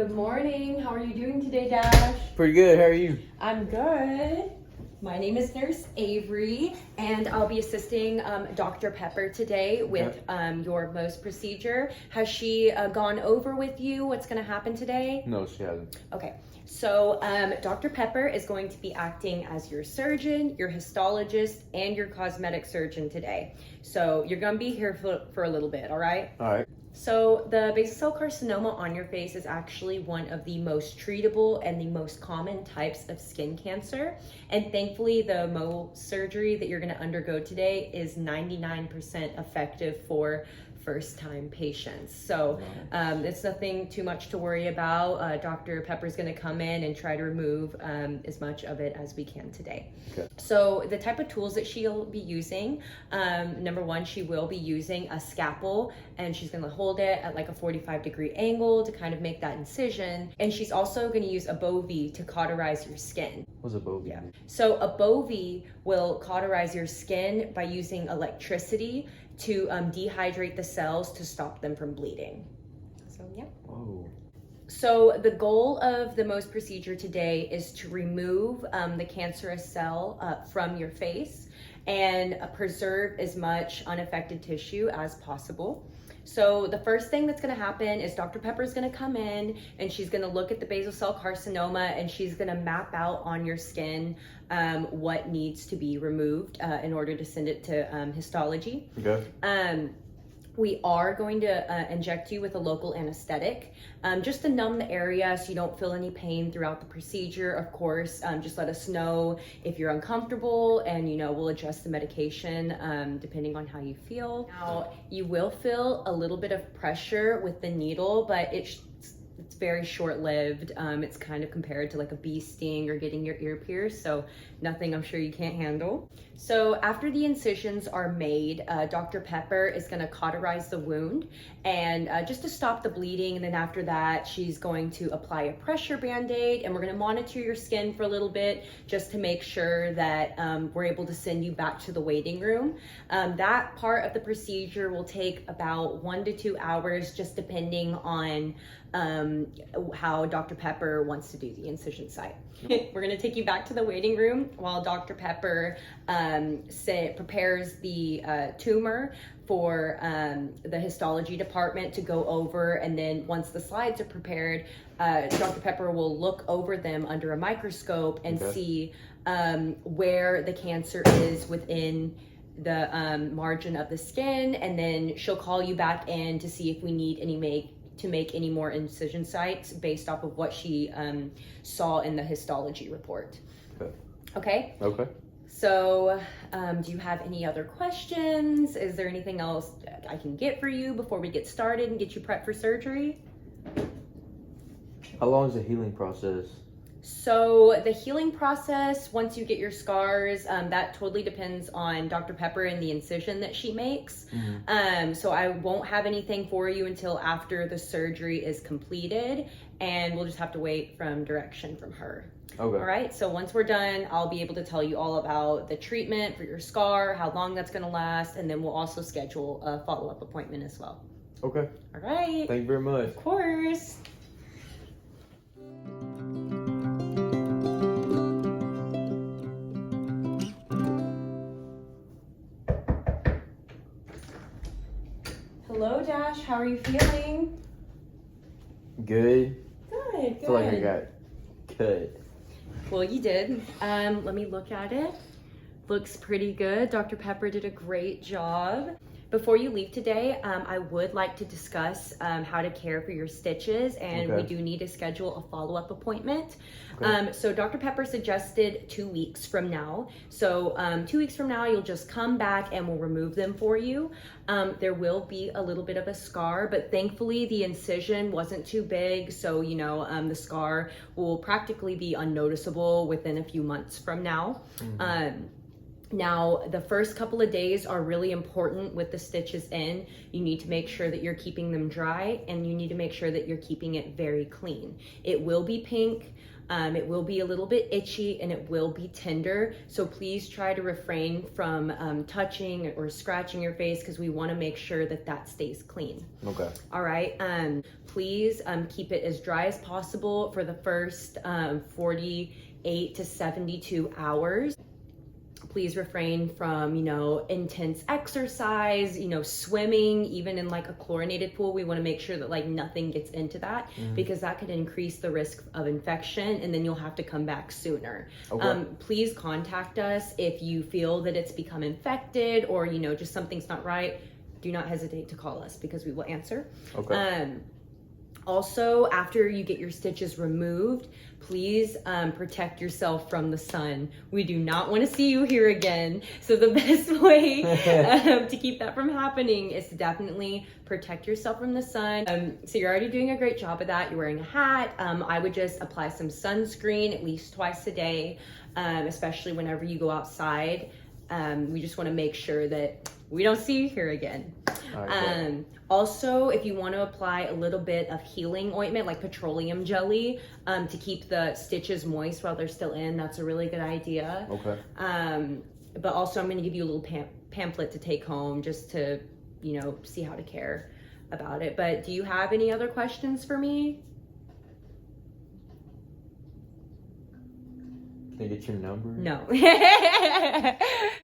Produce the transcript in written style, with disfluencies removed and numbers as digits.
Good morning. How are you doing today, Dash? Pretty good. How are you? I'm good. My name is Nurse Avery, and I'll be assisting Dr. Pepper today with your Mohs procedure. Has she gone over with you what's going to happen today? No, she hasn't. Okay. So Dr. Pepper is going to be acting as your surgeon, your histologist, and your cosmetic surgeon today. So you're going to be here for a little bit, all right? All right. So the basal cell carcinoma on your face is actually one of the most treatable and the most common types of skin cancer. And thankfully, the Mohs surgery that you're going to undergo today is 99% effective for first-time patients. So it's nothing too much to worry about. Dr. Pepper's going to come in and try to remove as much of it as we can today. Okay. So the type of tools that she'll be using, number one, she will be using a scalpel, and she's going to hold it at like a 45-degree angle to kind of make that incision. And she's also going to use a bovie to cauterize your skin. What's a bovie? Yeah. So a bovie will cauterize your skin by using electricity to dehydrate the cells to stop them from bleeding. So yeah. Oh. So the goal of the Mohs procedure today is to remove the cancerous cell from your face and preserve as much unaffected tissue as possible. So the first thing that's going to happen is Dr. Pepper is going to come in and she's going to look at the basal cell carcinoma, and she's going to map out on your skin what needs to be removed in order to send it to histology. Okay. We are going to inject you with a local anesthetic just to numb the area so you don't feel any pain throughout the procedure. Of course, just let us know if you're uncomfortable, and we'll adjust the medication depending on how you feel. Now, you will feel a little bit of pressure with the needle, but it's very short-lived. It's kind of compared to like a bee sting or getting your ear pierced, so nothing I'm sure you can't handle. So after the incisions are made, Dr. Pepper is going to cauterize the wound and just to stop the bleeding, and then after that she's going to apply a pressure band-aid, and we're going to monitor your skin for a little bit just to make sure that we're able to send you back to the waiting room. That part of the procedure will take about 1 to 2 hours, just depending on how Dr. Pepper wants to do the incision site. We're going to take you back to the waiting room while Dr. Pepper prepares the tumor for the histology department to go over, and then once the slides are prepared, Dr. Pepper will look over them under a microscope and see where the cancer is within the margin of the skin, and then she'll call you back in to see if we need make any more incision sites based off of what she saw in the histology report. Okay? Okay. So, do you have any other questions? Is there anything else I can get for you before we get started and get you prepped for surgery? How long is the healing process? So the healing process, once you get your scars, that totally depends on Dr. Pepper and the incision that she makes. Mm-hmm. So I won't have anything for you until after the surgery is completed, and we'll just have to wait from direction from her. Okay. All right. So once we're done, I'll be able to tell you all about the treatment for your scar, how long that's going to last, and then we'll also schedule a follow-up appointment as well. Okay. All right. Thank you very much. Of course. Hello, Dash. How are you feeling? Good. Good. I feel like I got cut. Well, you did. Let me look at it. Looks pretty good. Dr. Pepper did a great job. Before you leave today, I would like to discuss how to care for your stitches, and we do need to schedule a follow-up appointment. So Dr. Pepper suggested 2 weeks from now. So 2 weeks from now, you'll just come back and we'll remove them for you. There will be a little bit of a scar, but thankfully the incision wasn't too big. So, the scar will practically be unnoticeable within a few months from now. Mm-hmm. Now, the first couple of days are really important with the stitches in. You need to make sure that you're keeping them dry, and you need to make sure that you're keeping it very clean. It will be pink. It will be a little bit itchy and it will be tender. So please try to refrain from touching or scratching your face because we want to make sure that that stays clean. Okay. All right. Please keep it as dry as possible for the first 48 to 72 hours. Please refrain from, intense exercise, swimming, even in like a chlorinated pool. We want to make sure that like nothing gets into that because that could increase the risk of infection and then you'll have to come back sooner. Okay. Please contact us if you feel that it's become infected or, just something's not right. Do not hesitate to call us because we will answer. Okay. Also, after you get your stitches removed, please protect yourself from the sun. We do not want to see you here again. So the best way to keep that from happening is to definitely protect yourself from the sun. So you're already doing a great job of that. You're wearing a hat. I would just apply some sunscreen at least twice a day, especially whenever you go outside. We just want to make sure that we don't see you here again. Right, also, if you want to apply a little bit of healing ointment, like petroleum jelly, to keep the stitches moist while they're still in, that's a really good idea. Okay. But also, I'm going to give you a little pamphlet to take home just to, see how to care about it. But do you have any other questions for me? Can I get your number? No.